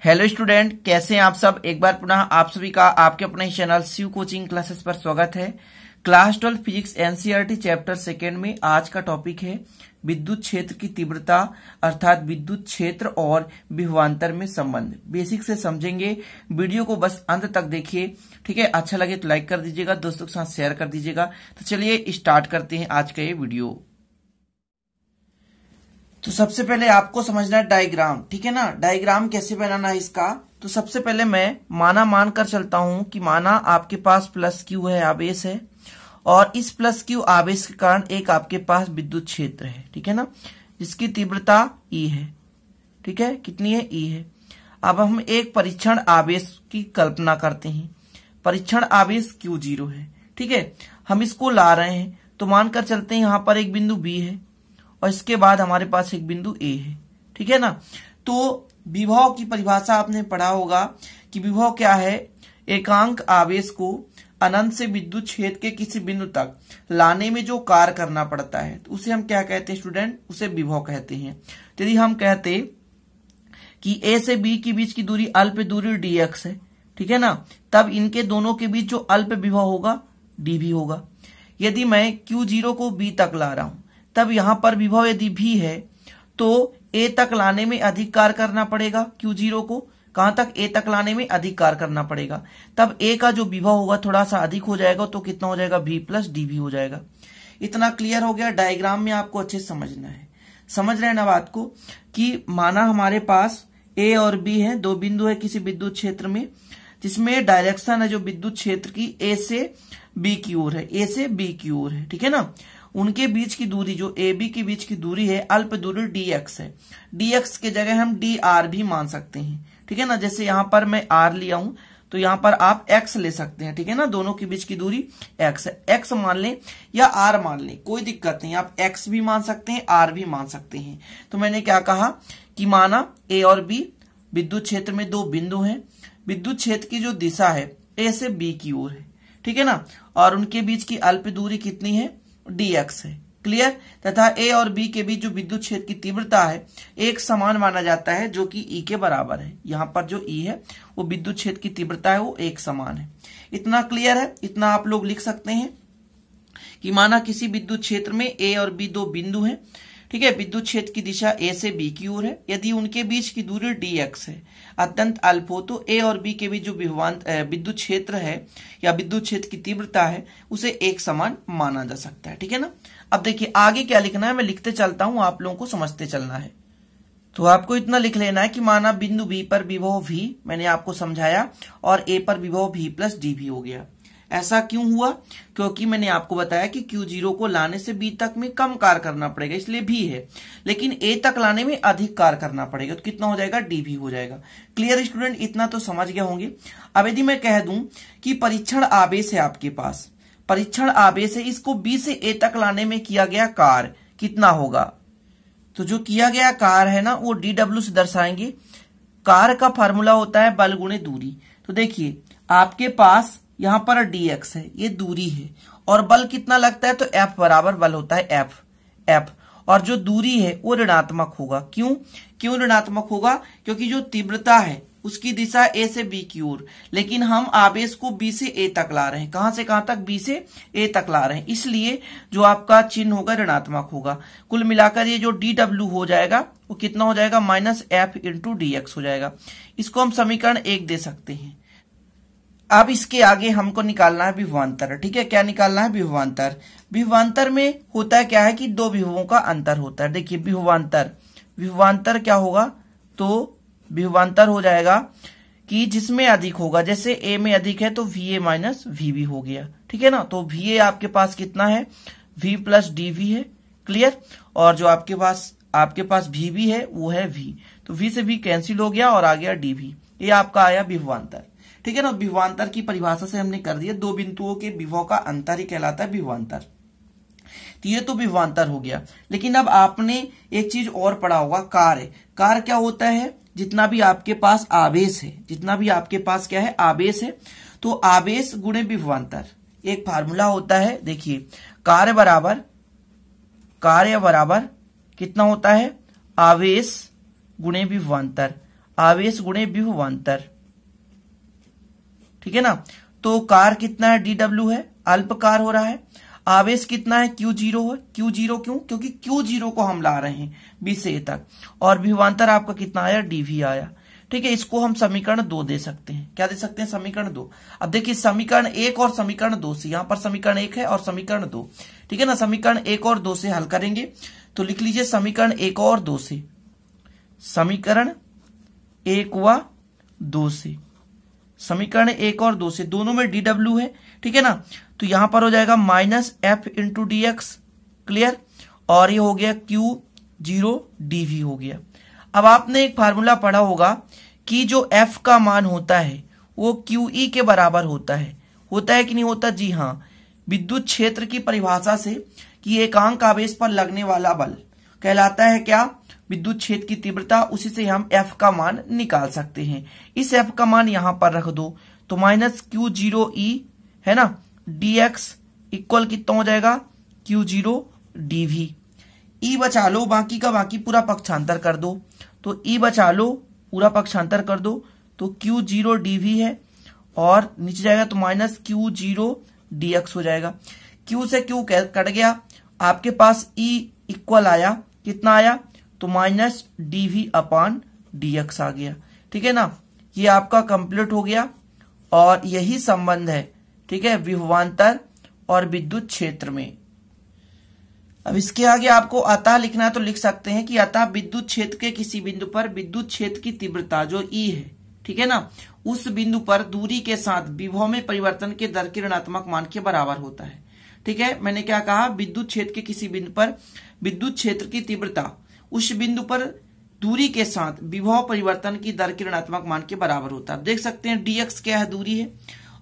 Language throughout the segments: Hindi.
हेलो स्टूडेंट, कैसे हैं आप सब। एक बार पुनः आप सभी का आपके अपने चैनल शिव कोचिंग क्लासेस पर स्वागत है। Class 12 physics NCERT chapter second में आज का टॉपिक है विद्युत क्षेत्र की तीव्रता, अर्थात विद्युत क्षेत्र और विभवांतर में संबंध। बेसिक से समझेंगे, वीडियो को बस अंत तक देखिए, ठीक है। अच्छा लगे तो लाइक कर दीजिएगा, दोस्तों के साथ शेयर कर दीजिएगा। तो चलिए स्टार्ट करते हैं आज का ये वीडियो। तो सबसे पहले आपको समझना है डायग्राम, ठीक है ना। डायग्राम कैसे बनाना है इसका, तो सबसे पहले मैं माना मानकर चलता हूं कि माना आपके पास प्लस क्यू है, आवेश है, और इस प्लस क्यू आवेश के कारण एक आपके पास विद्युत क्षेत्र है, ठीक है ना, जिसकी तीव्रता ई है, ठीक है। कितनी है? ई है। अब हम एक परीक्षण आवेश की कल्पना करते हैं। परीक्षण आवेश Q0 है, ठीक है। हम इसको ला रहे हैं, तो मानकर चलते हैं यहां पर एक बिंदु बी है और इसके बाद हमारे पास एक बिंदु ए है, ठीक है ना। तो विभव की परिभाषा आपने पढ़ा होगा कि विभव क्या है, एकांक आवेश को अनंत से विद्युत क्षेत्र के किसी बिंदु तक लाने में जो कार्य करना पड़ता है, तो उसे हम क्या कहते हैं स्टूडेंट, उसे विभव कहते हैं। तो यदि हम कहते कि ए से बी के बीच की दूरी अल्प दूरी dx है, ठीक है ना, तब इनके दोनों के बीच जो अल्प विभव होगा dv होगा। यदि मैं Q0 को b तक ला रहा हूं, तब यहां पर विभव यदि भी है तो a तक लाने में अधिक कार्य करना पड़ेगा। Q0 को कहां तक? a तक लाने में अधिक कार्य करना पड़ेगा, तब a का जो विभव होगा थोड़ा सा अधिक हो जाएगा, तो कितना हो जाएगा? v प्लस dv हो जाएगा। इतना क्लियर हो गया। डायग्राम में आपको अच्छे समझना है, समझ रहे हैं ना बात को, कि माना हमारे पास a और b है, दो बिंदु है किसी विद्युत क्षेत्र में, जिसमें डायरेक्शन है जो विद्युत क्षेत्र की a से b की ओर है, a से b की ओर है, ठीक है ना। उनके बीच की दूरी जो ए बी के बीच की दूरी है अल्प दूरी dx है। dx के जगह हम dr भी मान सकते हैं, ठीक है ना। जैसे यहां पर मैं r लिया हूं, तो यहां पर आप x ले सकते हैं, ठीक है ना। दोनों के बीच की दूरी x है, x मान लें या r मान लें, कोई दिक्कत नहीं। आप x भी मान सकते हैं, r भी मान सकते हैं। तो मैंने क्या कहा कि माना a और b विद्युत क्षेत्र में दो बिंदु हैं, विद्युत क्षेत्र की जो दिशा है a से b की ओर है, ठीक है ना, और उनके बीच की अल्प दूरी कितनी है? dx है। क्लियर। तथा a और b के बीच जो विद्युत क्षेत्र की तीव्रता है एक समान माना जाता है, जो कि E के बराबर है। यहां पर जो E है वो विद्युत क्षेत्र की तीव्रता है, वो एक समान है। इतना क्लियर है। इतना आप लोग लिख सकते हैं कि माना किसी विद्युत क्षेत्र में a और b दो बिंदु हैं, ठीक है। विद्युत क्षेत्र की दिशा a से b की ओर है। यदि उनके बीच की दूरी dx है, अत्यंत अल्प हो, तो a और b के बीच जो विद्युत क्षेत्र है या विद्युत क्षेत्र की तीव्रता है उसे एक समान माना जा सकता है, ठीक है ना। अब देखिए आगे क्या लिखना है, मैं लिखते चलता हूं, आप लोगों को समझते चलना है। तो आपको इतना लिख लेना है कि माना बिंदु b पर विभव v मैंने आपको समझाया और a पर विभव v प्लस dv हो गया। ऐसा क्यों हुआ? क्योंकि मैंने आपको बताया कि Q0 को लाने से B तक में कम कार्य करना पड़ेगा, इसलिए भी है, लेकिन A तक लाने में अधिक कार्य करना पड़ेगा, तो कितना हो जाएगा? dV हो जाएगा। क्लियर स्टूडेंट, इतना तो समझ गए होंगे। अब यदि मैं कह दूं कि परीक्षण आवेश है आपके पास, परीक्षण आवेश है, इसको B से A तक लाने में किया गया कार्य कितना होगा, तो जो किया गया कार्य है ना वो dW से दर्शाएंगे। कार्य का फॉर्मूला होता है बल गुणे दूरी। तो देखिए आपके पास यहां पर dx है, ये दूरी है, और बल कितना लगता है, तो F बराबर बल होता है F, और जो दूरी है वो ऋणात्मक होगा। क्यों ऋणात्मक होगा? क्योंकि जो तीव्रता है उसकी दिशा A से B की ओर, लेकिन हम आवेश को B से A तक ला रहे हैं। कहां से कहां तक? B से A तक ला रहे हैं, इसलिए जो आपका चिन्ह होगा ऋणात्मक होगा। कुल मिलाकर ये जो dW हो जाएगा वो कितना हो जाएगा? -F इंटू dx हो जाएगा। इसको हम समीकरण 1 दे सकते हैं। अब इसके आगे हमको निकालना है विभवांतर, ठीक है। क्या निकालना है? विभवांतर। विभवांतर में होता है क्या है कि दो विभवों का अंतर होता है। देखिए विभवांतर क्या होगा, तो विभवांतर हो जाएगा कि जिसमें अधिक होगा, जैसे a में अधिक है तो VA माइनस VB हो गया, ठीक है ना। तो VA आपके पास कितना है? V प्लस DV है। क्लियर। और जो आपके पास VB है वो है V, तो V से V कैंसिल हो गया और आ गया DV। ये आपका आया विभवांतर, ठीक है ना। विभवांतर की परिभाषा से हमने कर दिया, दो बिंदुओं के विभव का अंतर ही कहलाता है विभवांतर। तो ये तो विभवांतर हो गया। लेकिन अब आपने एक चीज और पढ़ा होगा, कार्य क्या होता है? जितना भी आपके पास आवेश है, जितना भी आपके पास क्या है? आवेश है, तो आवेश गुणे विभवांतर एक फार्मूला होता है। देखिए कार्य बराबर कितना होता है? आवेश गुणे विभवांतर। आवेश गुणे विभवांतर, ठीक है ना। तो कार कितना है, dw है, अल्पकार हो रहा है। आवेश कितना है, q0 है। q0 क्यों, क्योंकि q0 को हम ला रहे हैं b से a तक, और विभवांतर आपका कितना आया, dv आया। ठीक है, इसको हम समीकरण 2 दे सकते हैं। क्या दे सकते हैं, समीकरण 2। अब देखिए समीकरण 1 और समीकरण 2 से, यहां पर समीकरण 1 है और समीकरण 2, ठीक है ना। समीकरण 1 और 2 से हल करेंगे तो लिख लीजिए समीकरण 1 और 2 से, समीकरण 1 व 2 से, समीकरण 1 और 2 से, दोनों में dw है, ठीक है ना। तो यहां पर हो जाएगा minus f into D x, clear. और ये हो गया q0 dv हो गया। अब आपने एक फार्मूला पढ़ा होगा कि जो f का मान होता है वो QE के बराबर होता है कि नहीं होता, जी हाँ। विद्युत क्षेत्र की परिभाषा से कि एकांक आवेश पर लगने वाला बल कहलाता है क्या, विद्युत क्षेत्र की तीव्रता, उसी से हम f का मान निकाल सकते हैं। इस f का मान यहां पर रख दो तो माइनस q0e है ना, dx इक्वल कितना हो जाएगा, q0 dv। e बचा लो, बाकी का बाकी पूरा पक्षांतर कर दो, तो e बचा लो, पूरा पक्षांतर कर दो, तो q0 dv है, और नीचे जाएगा तो माइनस q0 dx हो जाएगा। q से q कट गया, आपके पास e इक्वल आया, कितना आया, तो माइनस dv अपान dx आ गया, ठीक है ना। ये आपका कंप्लीट हो गया, और यही संबंध है, ठीक है, विभवांतर और विद्युत क्षेत्र में। अब इसके आगे आपको अतः लिखना है तो लिख सकते हैं कि अतः विद्युत क्षेत्र के किसी बिंदु पर विद्युत क्षेत्र की तीव्रता जो E है, ठीक है ना, उस बिंदु पर दूरी के साथ विभव में परिवर्तन के दर के ऋणात्मक मान के बराबर होता है। ठीक है, मैंने क्या कहा, विद्युत क्षेत्र के किसी बिंदु पर विद्युत क्षेत्र की तीव्रता उस बिंदु पर दूरी के साथ विभव परिवर्तन की दर के ऋणात्मक मान के बराबर होता है। आप देख सकते हैं dx क्या है, दूरी है,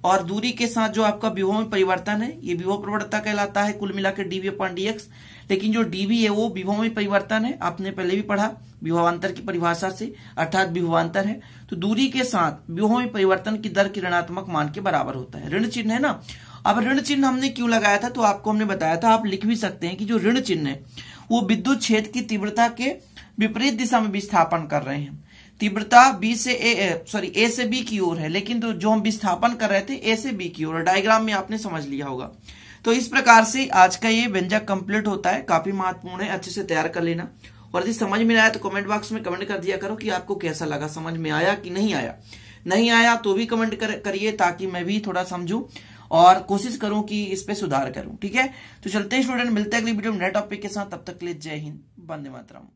और दूरी के साथ जो आपका विभव में परिवर्तन है ये विभव प्रवणता कहलाता है, कुल मिलाकर dv अपॉन dx। लेकिन जो dv है वो विभव में परिवर्तन है, आपने पहले भी पढ़ा विभवांतर की परिभाषा से, अर्थात विभवांतर है। तो दूरी के साथ विभव में परिवर्तन की दर के ऋणात्मक मान के बराबर होता है। ऋण चिन्ह है ना। अब ऋण चिन्ह हमने क्यों लगाया था, तो आपको हमने बताया था, आप लिख भी सकते हैं कि जो ऋण चिन्ह है वो विद्युत क्षेत्र की तीव्रता के विपरीत दिशा में विस्थापन कर रहे हैं। तीव्रता ए से बी की ओर है, लेकिन तो जो हम विस्थापन कर रहे थे ए से बी की ओर, डायग्राम में आपने समझ लिया होगा। तो इस प्रकार से आज का ये व्यंजक कंप्लीट होता है, काफी महत्वपूर्ण है, अच्छे से तैयार कर लेना। और यदि समझ में आया तो कमेंट बॉक्स में कमेंट कर दिया करो कि आपको कैसा लगा, समझ में आया कि नहीं आया। नहीं आया तो भी कमेंट करिए, ताकि मैं भी थोड़ा समझूं और कोशिश करूं कि इस पे सुधार करूं। ठीक है, तो चलते हैं स्टूडेंट, मिलते हैं अगली वीडियो में नए टॉपिक के साथ। तब तक के लिए जय हिंद, वंदे मातरम।